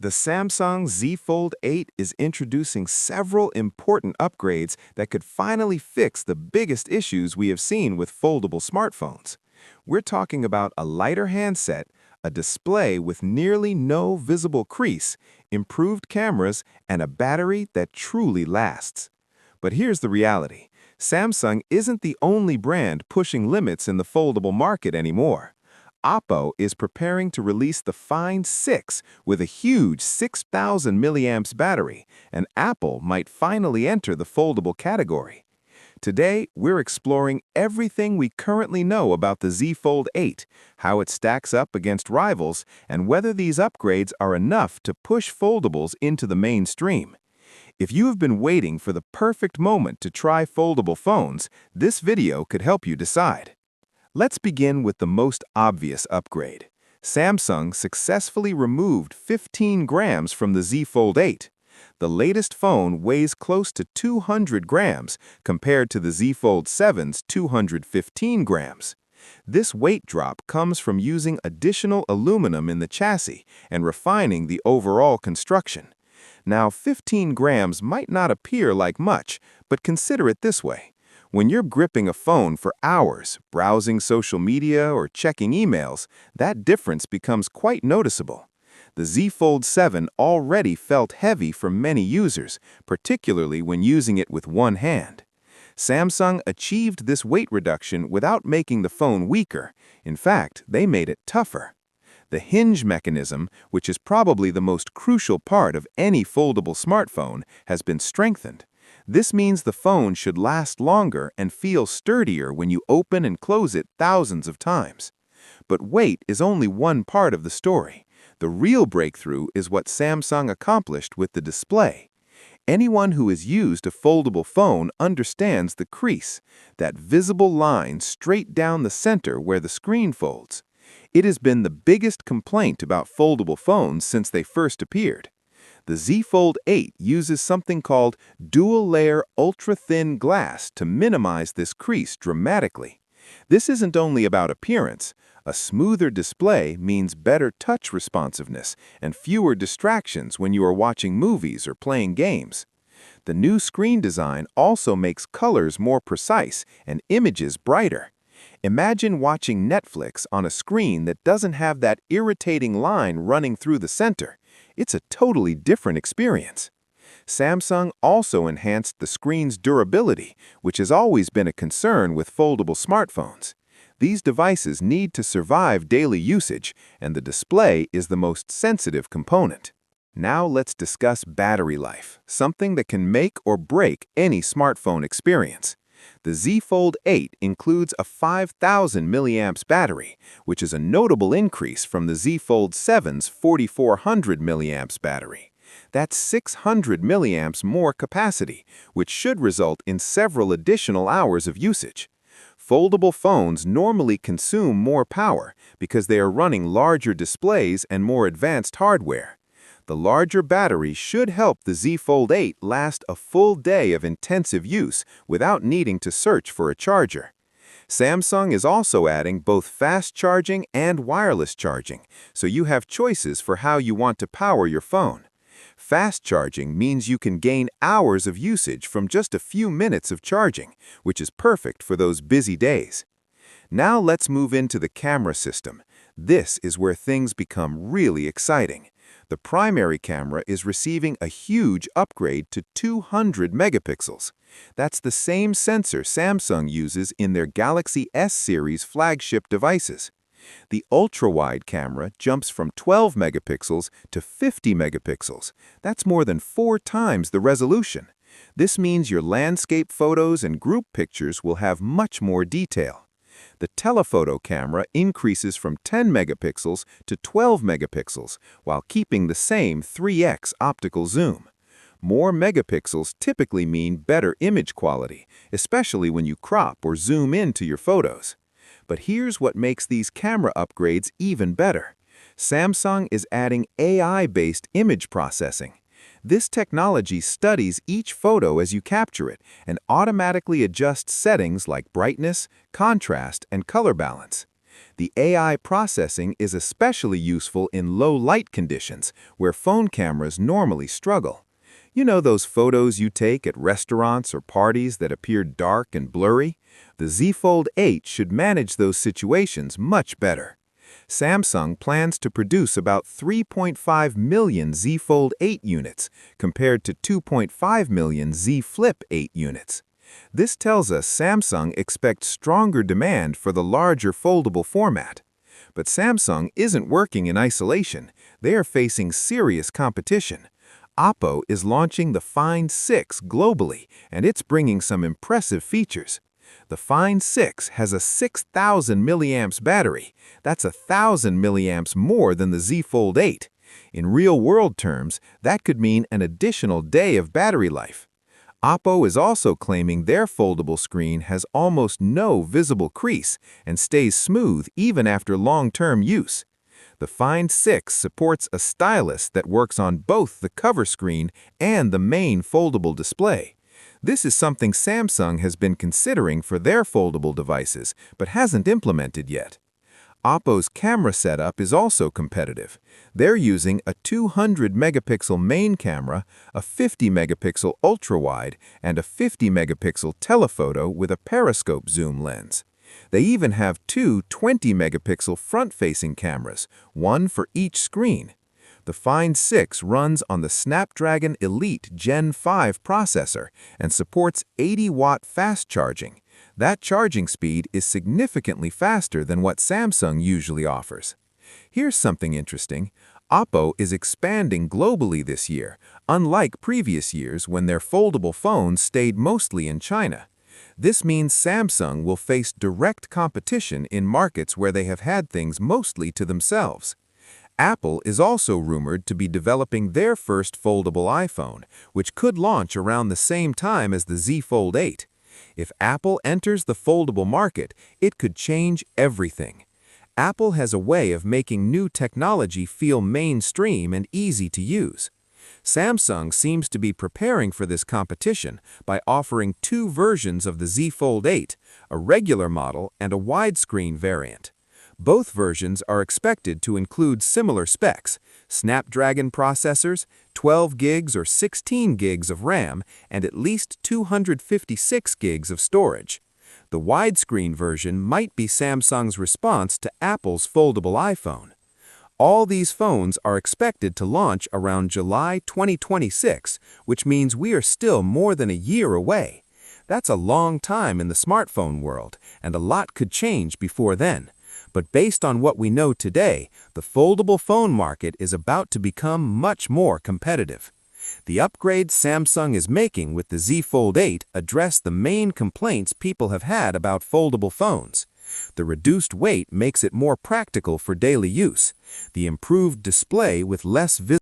The Samsung Z Fold 8 is introducing several important upgrades that could finally fix the biggest issues we have seen with foldable smartphones. We're talking about a lighter handset, a display with nearly no visible crease, improved cameras, and a battery that truly lasts. But here's the reality. Samsung isn't the only brand pushing limits in the foldable market anymore. OPPO is preparing to release the Find N6 with a huge 6,000 milliamps battery, and Apple might finally enter the foldable category. Today, we're exploring everything we currently know about the Z Fold 8, how it stacks up against rivals, and whether these upgrades are enough to push foldables into the mainstream. If you have been waiting for the perfect moment to try foldable phones, this video could help you decide. Let's begin with the most obvious upgrade. Samsung successfully removed 15 grams from the Z Fold 8. The latest phone weighs close to 200 grams compared to the Z Fold 7's 215 grams. This weight drop comes from using additional aluminum in the chassis and refining the overall construction. Now, 15 grams might not appear like much, but consider it this way. When you're gripping a phone for hours, browsing social media or checking emails, that difference becomes quite noticeable. The Z Fold 7 already felt heavy for many users, particularly when using it with one hand. Samsung achieved this weight reduction without making the phone weaker. In fact, they made it tougher. The hinge mechanism, which is probably the most crucial part of any foldable smartphone, has been strengthened. This means the phone should last longer and feel sturdier when you open and close it thousands of times. But weight is only one part of the story. The real breakthrough is what Samsung accomplished with the display. Anyone who has used a foldable phone understands the crease, that visible line straight down the center where the screen folds. It has been the biggest complaint about foldable phones since they first appeared. The Z Fold 8 uses something called dual-layer ultra-thin glass to minimize this crease dramatically. This isn't only about appearance. A smoother display means better touch responsiveness and fewer distractions when you are watching movies or playing games. The new screen design also makes colors more precise and images brighter. Imagine watching Netflix on a screen that doesn't have that irritating line running through the center. It's a totally different experience. Samsung also enhanced the screen's durability, which has always been a concern with foldable smartphones. These devices need to survive daily usage, and the display is the most sensitive component. Now let's discuss battery life, something that can make or break any smartphone experience. The Z Fold 8 includes a 5,000 milliamps battery, which is a notable increase from the Z Fold 7's 4,400 milliamps battery. That's 600 milliamps more capacity, which should result in several additional hours of usage. Foldable phones normally consume more power because they are running larger displays and more advanced hardware. The larger battery should help the Z Fold 8 last a full day of intensive use without needing to search for a charger. Samsung is also adding both fast charging and wireless charging, so you have choices for how you want to power your phone. Fast charging means you can gain hours of usage from just a few minutes of charging, which is perfect for those busy days. Now let's move into the camera system. This is where things become really exciting. The primary camera is receiving a huge upgrade to 200 megapixels. That's the same sensor Samsung uses in their Galaxy S series flagship devices. The ultra-wide camera jumps from 12 megapixels to 50 megapixels. That's more than 4 times the resolution. This means your landscape photos and group pictures will have much more detail. The telephoto camera increases from 10 megapixels to 12 megapixels while keeping the same 3x optical zoom. More megapixels typically mean better image quality, especially when you crop or zoom into your photos. But here's what makes these camera upgrades even better. Samsung is adding AI-based image processing. This technology studies each photo as you capture it and automatically adjusts settings like brightness, contrast, and color balance. The AI processing is especially useful in low light conditions, where phone cameras normally struggle. You know those photos you take at restaurants or parties that appear dark and blurry? The Z Fold 8 should manage those situations much better. Samsung plans to produce about 3.5 million Z Fold 8 units, compared to 2.5 million Z Flip 8 units. This tells us Samsung expects stronger demand for the larger foldable format. But Samsung isn't working in isolation. They are facing serious competition. OPPO is launching the Find N6 globally, and it's bringing some impressive features. The Find N6 has a 6,000 milliamps battery. That's 1,000 milliamps more than the Z Fold 8. In real-world terms, that could mean an additional day of battery life. OPPO is also claiming their foldable screen has almost no visible crease and stays smooth even after long-term use. The Find N6 supports a stylus that works on both the cover screen and the main foldable display. This is something Samsung has been considering for their foldable devices, but hasn't implemented yet. OPPO's camera setup is also competitive. They're using a 200-megapixel main camera, a 50-megapixel ultra-wide, and a 50-megapixel telephoto with a periscope zoom lens. They even have two 20-megapixel front-facing cameras, one for each screen. The Find N6 runs on the Snapdragon Elite Gen 5 processor and supports 80-watt fast charging. That charging speed is significantly faster than what Samsung usually offers. Here's something interesting. OPPO is expanding globally this year, unlike previous years when their foldable phones stayed mostly in China. This means Samsung will face direct competition in markets where they have had things mostly to themselves. Apple is also rumored to be developing their first foldable iPhone, which could launch around the same time as the Z Fold 8. If Apple enters the foldable market, it could change everything. Apple has a way of making new technology feel mainstream and easy to use. Samsung seems to be preparing for this competition by offering two versions of the Z Fold 8, a regular model and a widescreen variant. Both versions are expected to include similar specs: Snapdragon processors, 12 gigs or 16 gigs of RAM, and at least 256 gigs of storage. The widescreen version might be Samsung's response to Apple's foldable iPhone. All these phones are expected to launch around July 2026, which means we are still more than a year away. That's a long time in the smartphone world, and a lot could change before then. But based on what we know today, the foldable phone market is about to become much more competitive. The upgrades Samsung is making with the Z Fold 8 address the main complaints people have had about foldable phones. The reduced weight makes it more practical for daily use. The improved display with less visibility